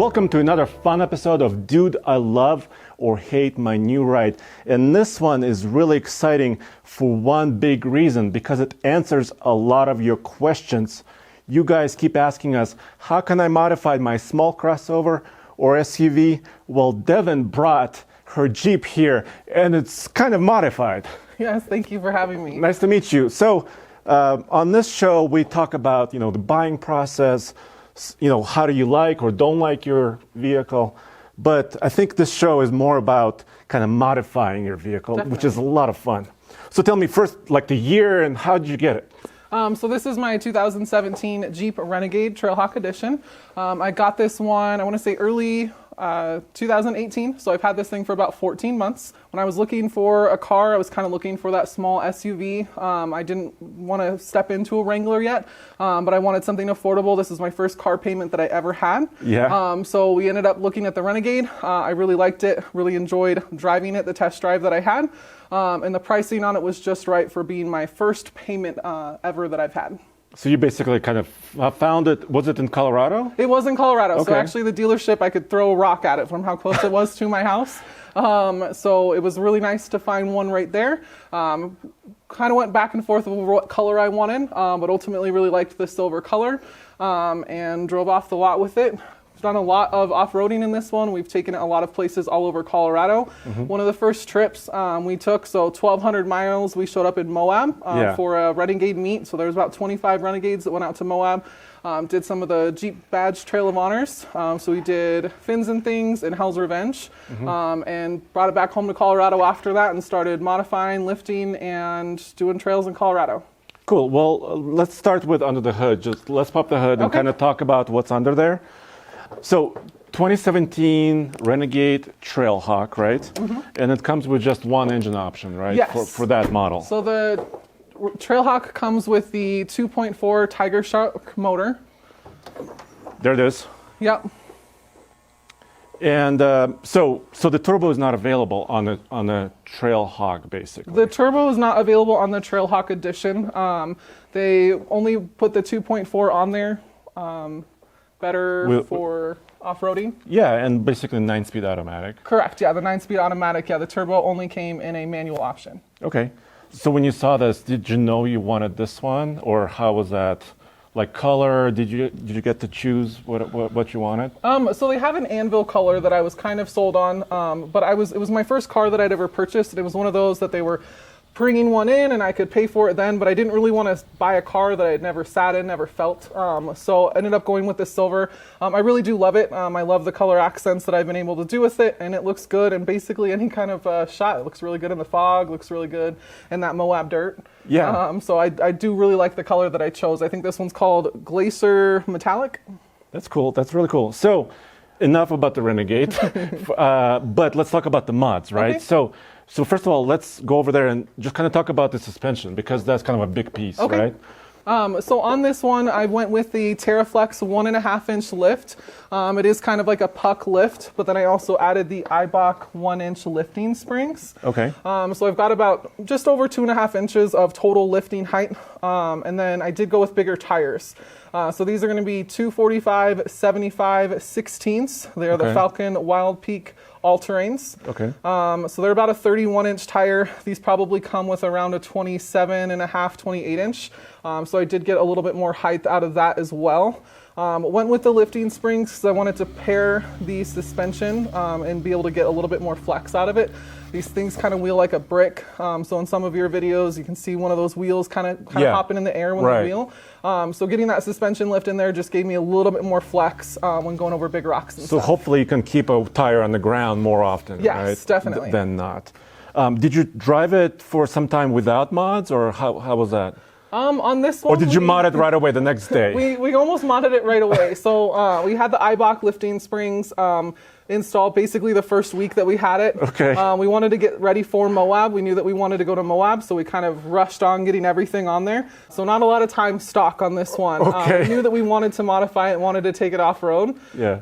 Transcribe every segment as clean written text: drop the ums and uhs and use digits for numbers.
Welcome to another fun episode of Dude, I Love or Hate My New Ride. And this one is really exciting for one big reason, because it answers a lot of your questions. You guys keep asking us, how can I modify my small crossover or SUV? Well, Devin brought her Jeep here and it's kind of modified. Yes, thank you for having me. Nice to meet you. So on this show, we talk about, the buying process, how do you like or don't like your vehicle. But I think this show is more about kind of modifying your vehicle, Definitely. which is a lot of fun. So tell me first, like the year and how did you get it? So this is my 2017 Jeep Renegade Trailhawk Edition. I got this one, I want to say early 2018. So I've had this thing for about 14 months. When I was looking for a car, I was kind of looking for that small SUV. I didn't want to step into a Wrangler yet, but I wanted something affordable. This is my first car payment that I ever had. Yeah. So we ended up looking at the Renegade. I really liked it, really enjoyed driving it, the test drive that I had. And the pricing on it was just right for being my first payment ever that I've had. So you basically kind of found it, was it in Colorado? It was in Colorado. Okay. So actually the dealership, I could throw a rock at it from how close it was to my house. So it was really nice to find one right there. Kind of went back and forth over what color I wanted, but ultimately really liked the silver color and drove off the lot with it. Done a lot of off-roading in this one. We've taken it a lot of places all over Colorado. Mm-hmm. One of the first trips we took, so 1,200 miles, we showed up in Moab for a Renegade meet. So there was about 25 Renegades that went out to Moab. Did some of the Jeep Badge Trail of Honors. So we did Fins and Things and Hell's Revenge. Mm-hmm. And brought it back home to Colorado after that and started modifying, lifting, and doing trails in Colorado. Cool. Well, let's start with under the hood. Just let's pop the hood and kind of talk about what's under there. So 2017 Renegade Trailhawk, right? Mm-hmm. And it comes with just one engine option, right? Yes. For that model. So the Trailhawk comes with the 2.4 Tiger Shark motor. There it is. Yep. And so the turbo is not available on the Trailhawk, basically. The turbo is not available on the Trailhawk Edition. They only put the 2.4 on there. Better for off-roading? Yeah, and basically 9-speed automatic. Correct, yeah, the 9-speed automatic. Yeah, the turbo only came in a manual option. Okay. So when you saw this, did you know you wanted this one? Or how was that? Like color, did you get to choose what you wanted? So they have an anvil color that I was kind of sold on, but it was my first car that I'd ever purchased, and it was one of those that they were bringing one in and I could pay for it then, but I didn't really want to buy a car that I had never sat in, never felt. So I ended up going with the silver. I really do love it. I love the color accents that I've been able to do with it, and it looks good in basically any kind of shot. It looks really good in the fog, looks really good in that Moab dirt. Yeah. So I do really like the color that I chose. I think this one's called Glacier Metallic. That's cool. That's really cool. So enough about the Renegade, but let's talk about the mods, right? Okay. So first of all, let's go over there and just kind of talk about the suspension, because that's kind of a big piece, right? So on this one, I went with the TerraFlex 1.5-inch lift. It is kind of like a puck lift, but then I also added the Eibach 1-inch lifting springs. Okay. So I've got about just over 2.5 inches of total lifting height. And then I did go with bigger tires. So these are going to be 245 75 16ths. They are the Falcon Wild Peak all-terrains. Okay. So they're about a 31-inch tire. These probably come with around a 27.5, 28-inch. So I did get a little bit more height out of that as well. Went with the lifting springs because I wanted to pair the suspension and be able to get a little bit more flex out of it. These things kind of wheel like a brick. So in some of your videos, you can see one of those wheels kind of hopping in the air when they wheel. So getting that suspension lift in there just gave me a little bit more flex when going over big rocks and stuff. So hopefully you can keep a tire on the ground more often, yes, right? Definitely. Than not. Did you drive it for some time without mods, or how was that? On this one, or did you mod it right away the next day? We almost modded it right away. So we had the Eibach lifting springs installed basically the first week that we had it. Okay. We wanted to get ready for Moab. We knew that we wanted to go to Moab, so we kind of rushed on getting everything on there. So not a lot of time stock on this one. Okay. We knew that we wanted to modify it and wanted to take it off-road. Yeah.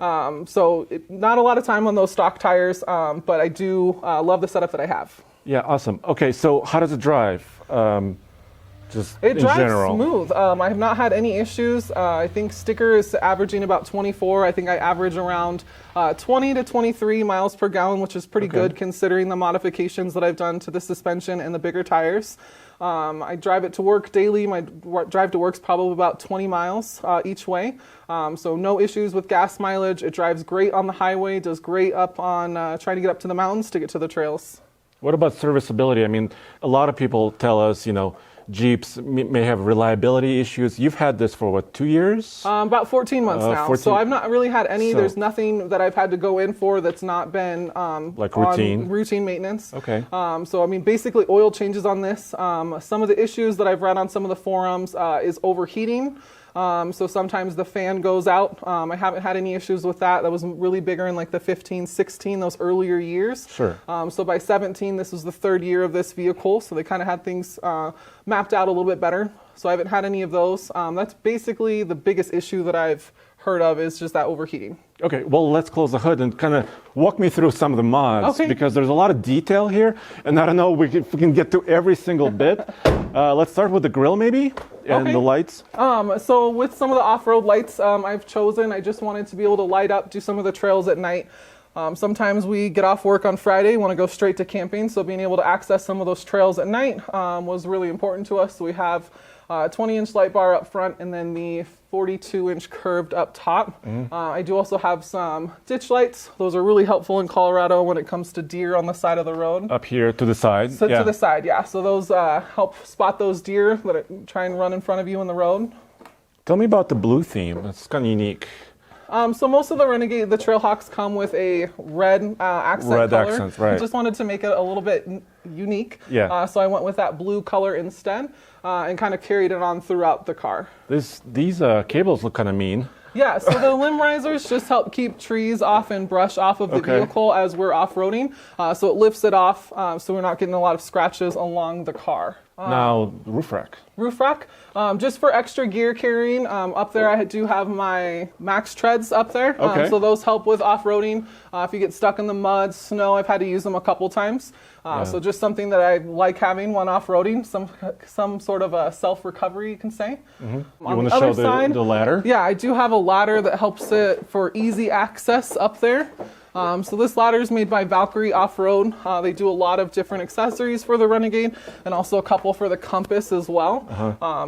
Not a lot of time on those stock tires, but I do love the setup that I have. Yeah, awesome. Okay, so how does it drive? Just it in drives general? smooth. I have not had any issues. I think sticker is averaging about 24. I think I average around 20 to 23 miles per gallon, which is pretty good considering the modifications that I've done to the suspension and the bigger tires. I drive it to work daily. My drive to work's probably about 20 miles each way. So no issues with gas mileage. It drives great on the highway, does great up on trying to get up to the mountains to get to the trails. What about serviceability? I mean, a lot of people tell us, Jeeps may have reliability issues. You've had this for what, 2 years? About 14 months now. 14. So I've not really had any. There's nothing that I've had to go in for that's not been like routine maintenance. Okay. So I mean, basically oil changes on this. Some of the issues that I've read on some of the forums is overheating. So sometimes the fan goes out. I haven't had any issues with that. That was really bigger in like the 15, 16, those earlier years. Sure. So by 17, this was the third year of this vehicle. So they kind of had things mapped out a little bit better. So I haven't had any of those. That's basically the biggest issue that I've heard of is just that overheating. Okay, well, let's close the hood and kind of walk me through some of the mods because there's a lot of detail here, and I don't know if we can get to every single bit. Let's start with the grill maybe and the lights. So with some of the off-road lights I just wanted to be able to light up, do some of the trails at night. Sometimes we get off work on Friday, want to go straight to camping, so being able to access some of those trails at night was really important to us. So we have a 20-inch light bar up front and then the 42-inch curved up top. I do also have some ditch lights. Those are really helpful in Colorado when it comes to deer on the side of the road. Up here to the side? So to the side, yeah. So those help spot those deer that try and run in front of you on the road. Tell me about the blue theme. It's kind of unique. So most of the Renegade, the Trailhawks come with a red accent color. Accents, right. I just wanted to make it a little bit unique. Yeah. So I went with that blue color instead and kind of carried it on throughout the car. These cables look kind of mean. Yeah, so the limb risers just help keep trees off and brush off of the vehicle as we're off-roading. So it lifts it off so we're not getting a lot of scratches along the car. Now, roof rack. Roof rack, just for extra gear carrying. Up there I do have my Max treads up there. So those help with off-roading. If you get stuck in the mud, snow, I've had to use them a couple times. So just something that I like having when off-roading, some sort of a self-recovery, you can say. You want to show the ladder? Yeah, I do have a ladder that helps it for easy access up there. So this ladder is made by Valkyrie Off-Road. They do a lot of different accessories for the Renegade and also a couple for the Compass as well.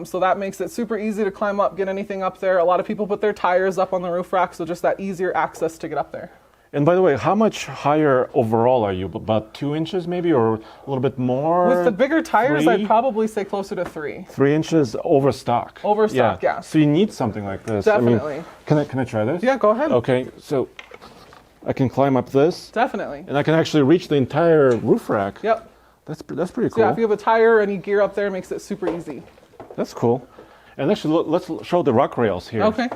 So that makes it super easy to climb up, get anything up there. A lot of people put their tires up on the roof rack, so just that easier access to get up there. And by the way, how much higher overall are you? About 2 inches maybe, or a little bit more? With the bigger tires, I'd probably say closer to 3. 3 inches over stock. Over stock, yeah. So you need something like this. Definitely. I mean, can I try this? Yeah, go ahead. Okay, so I can climb up this. Definitely. And I can actually reach the entire roof rack. Yep. That's pretty cool. So yeah, if you have a tire or any gear up there, it makes it super easy. That's cool. And actually, let's show the rock rails here. Okay.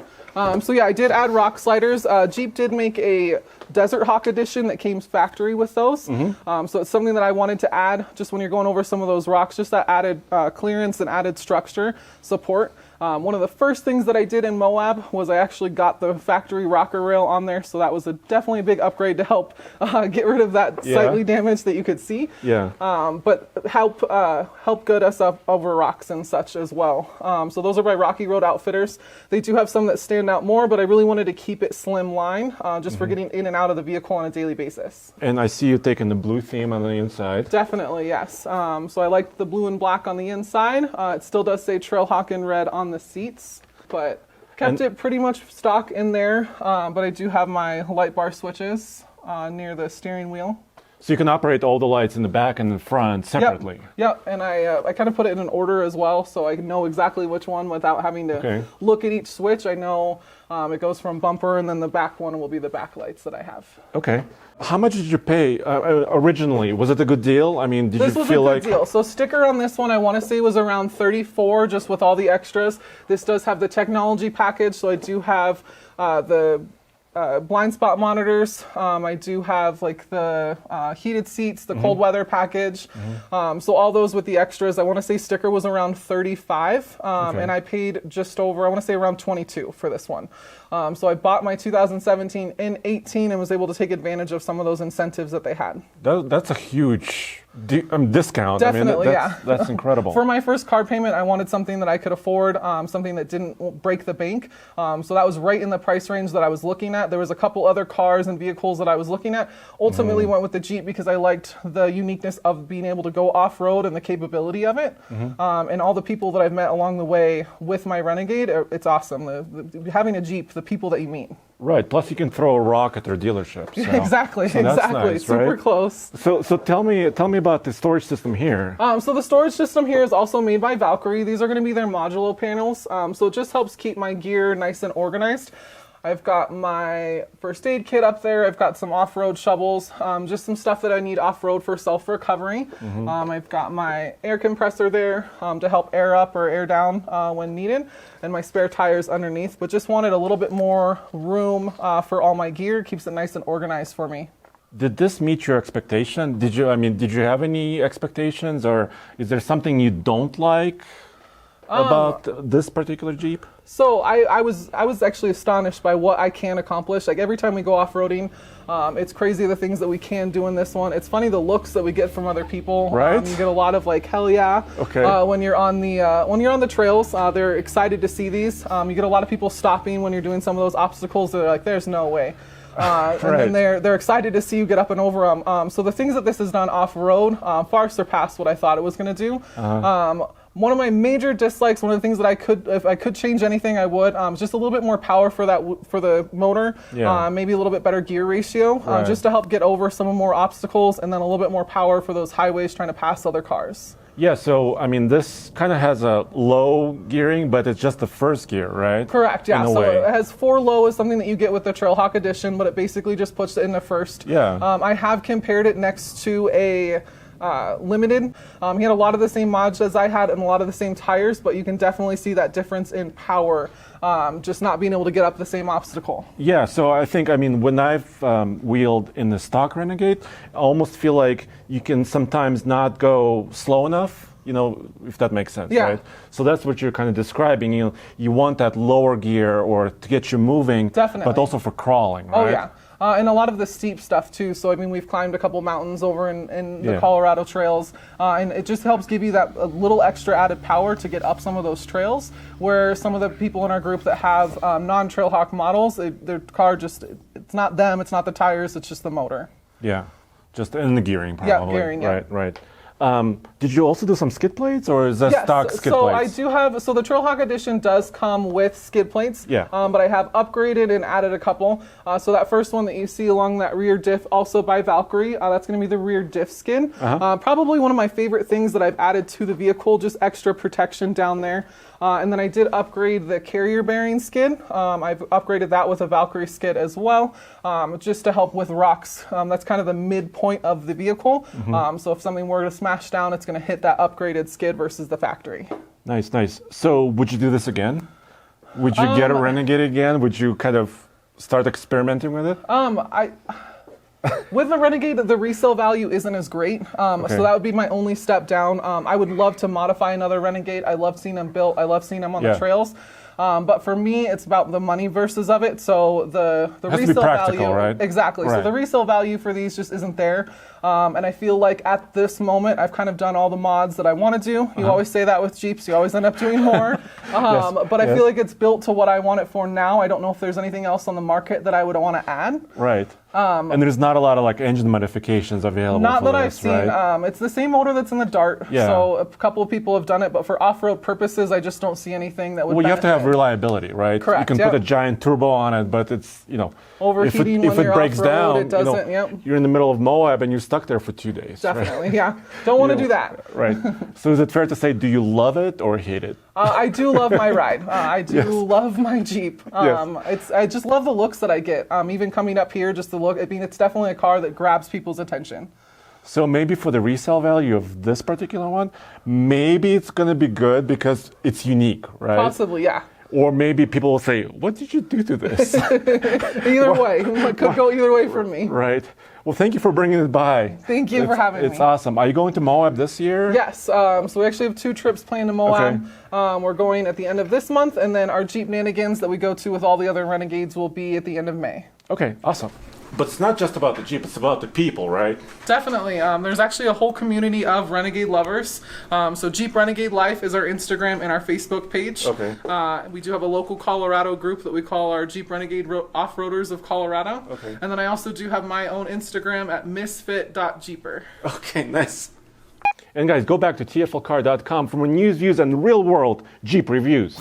So yeah, I did add rock sliders. Jeep did make a Desert Hawk edition that came factory with those. So it's something that I wanted to add just when you're going over some of those rocks, just that added clearance and added structure support. One of the first things that I did in Moab was I actually got the factory rocker rail on there, so that was definitely a big upgrade to help get rid of that slightly damage that you could see. Yeah. But help good us up over rocks and such as well. So those are by Rocky Road Outfitters. They do have some that stand out more, but I really wanted to keep it slim line just for getting in and out of the vehicle on a daily basis. And I see you taking the blue theme on the inside. Definitely, yes. So I liked the blue and black on the inside. It still does say Trailhawk in red on the seats, but kept it pretty much stock in there. But I do have my light bar switches near the steering wheel. So you can operate all the lights in the back and the front separately. Yep. And I kind of put it in an order as well, so I know exactly which one without having to look at each switch. I know it goes from bumper, and then the back one will be the back lights that I have. Okay. How much did you pay originally? Was it a good deal? I mean, did you feel like... This was a good deal. So sticker on this one, I want to say was around $34, just with all the extras. This does have the technology package, so I do have the blind spot monitors. I do have like the heated seats, the cold weather package. So all those with the extras. I want to say sticker was around $35, and I paid just over, I want to say around $22 for this one. So I bought my 2017 in 18 and was able to take advantage of some of those incentives that they had. That's a huge discount. Definitely, that's incredible. For my first car payment, I wanted something that I could afford, something that didn't break the bank. So that was right in the price range that I was looking at. There was a couple other cars and vehicles that I was looking at. Ultimately went with the Jeep because I liked the uniqueness of being able to go off-road and the capability of it. And all the people that I've met along the way with my Renegade, it's awesome. Having a Jeep, the people that you meet. Right. Plus, you can throw a rock at their dealership. So. Exactly. So that's nice, Super right? close. So tell me about the storage system here. So the storage system here is also made by Valkyrie. These are going to be their modulo panels. So it just helps keep my gear nice and organized. I've got my first aid kit up there. I've got some off-road shovels, just some stuff that I need off-road for self-recovery. I've got my air compressor there to help air up or air down when needed, and my spare tires underneath. But just wanted a little bit more room for all my gear. Keeps it nice and organized for me. Did this meet your expectation? Did you have any expectations, or is there something you don't like about this particular Jeep? So I was actually astonished by what I can accomplish. Like every time we go off-roading, it's crazy the things that we can do in this one. It's funny the looks that we get from other people. Right. You get a lot of like hell yeah. Okay. When you're on the trails, they're excited to see these. You get a lot of people stopping when you're doing some of those obstacles. They're like, "There's no way." And then they're excited to see you get up and over them. So the things that this has done off-road far surpassed what I thought it was going to do. One of my major dislikes, one of the things that if I could change anything, I would, just a little bit more power for the motor, maybe a little bit better gear ratio, just to help get over some more obstacles, and then a little bit more power for those highways trying to pass other cars. Yeah, so this kind of has a low gearing, but it's just the first gear, right? Correct, yeah. So it has 4 low is something that you get with the Trailhawk edition, but it basically just puts it in the first. Yeah. I have compared it next to a Limited. He had a lot of the same mods as I had and a lot of the same tires, but you can definitely see that difference in power, just not being able to get up the same obstacle. Yeah, so I think, when I've wheeled in the stock Renegade, I almost feel like you can sometimes not go slow enough, if that makes sense, right? So that's what you're kind of describing. You want that lower gear or to get you moving, definitely, but also for crawling, right? Oh, yeah. And a lot of the steep stuff too. So we've climbed a couple mountains over in the Colorado trails, and it just helps give you that a little extra added power to get up some of those trails. Where some of the people in our group that have non-Trailhawk models, their car it's not them, it's not the tires, it's just the motor. Yeah, just in the gearing probably. Yeah, gearing. Yeah. Right. Did you also do some skid plates, or is that stock skid plates? So I do have. So the Trailhawk edition does come with skid plates. Yeah. But I have upgraded and added a couple. So that first one that you see along that rear diff, also by Valkyrie, that's going to be the rear diff skin. Probably one of my favorite things that I've added to the vehicle, just extra protection down there. And then I did upgrade the carrier bearing skid. I've upgraded that with a Valkyrie skid as well, just to help with rocks. That's kind of the midpoint of the vehicle. So if something were to smash down, it's going to hit that upgraded skid versus the factory. Nice. So would you do this again? Would you get a Renegade again? Would you kind of start experimenting with it? With the Renegade, the resale value isn't as great, so that would be my only step down. I would love to modify another Renegade. I love seeing them built. I love seeing them on the trails. But for me, it's about the money versus of it. So the resale value, right? Exactly. So the resale value for these just isn't there. And I feel like at this moment, I've kind of done all the mods that I want to do. You always say that with Jeeps. You always end up doing more. But I feel like it's built to what I want it for now. I don't know if there's anything else on the market that I would want to add. Right. And there's not a lot of engine modifications available. Not for that this, I've seen. right? It's the same motor that's in the Dart. Yeah. So a couple of people have done it, but for off-road purposes, I just don't see anything that would. Well, you have to have reliability, right? Correct. You can put a giant turbo on it, but it's overheating if it breaks down, it doesn't. You're in the middle of Moab and you're stuck there for 2 days. Definitely, yeah. Don't want to do that. Right. So is it fair to say, do you love it or hate it? I do love my ride. I do love my Jeep. I just love the looks that I get. Even coming up here, just the look. It's definitely a car that grabs people's attention. So maybe for the resale value of this particular one, maybe it's going to be good because it's unique, right? Possibly, yeah. Or maybe people will say, what did you do to this? Either way. It could go either way for me. Right. Well, thank you for bringing it by. Thank you for having me. It's awesome. Are you going to Moab this year? Yes. So we actually have 2 trips planned to Moab. Okay. We're going at the end of this month, and then our Jeep Nanigans that we go to with all the other Renegades will be at the end of May. Okay, awesome. But it's not just about the Jeep, it's about the people, right? Definitely. There's actually a whole community of Renegade lovers. So Jeep Renegade Life is our Instagram and our Facebook page. Okay. We do have a local Colorado group that we call our Jeep Renegade Off-Roaders of Colorado. Okay. And then I also do have my own Instagram at misfit.jeeper. Okay, nice. And guys, go back to tflcar.com for more news, views, and real-world Jeep reviews.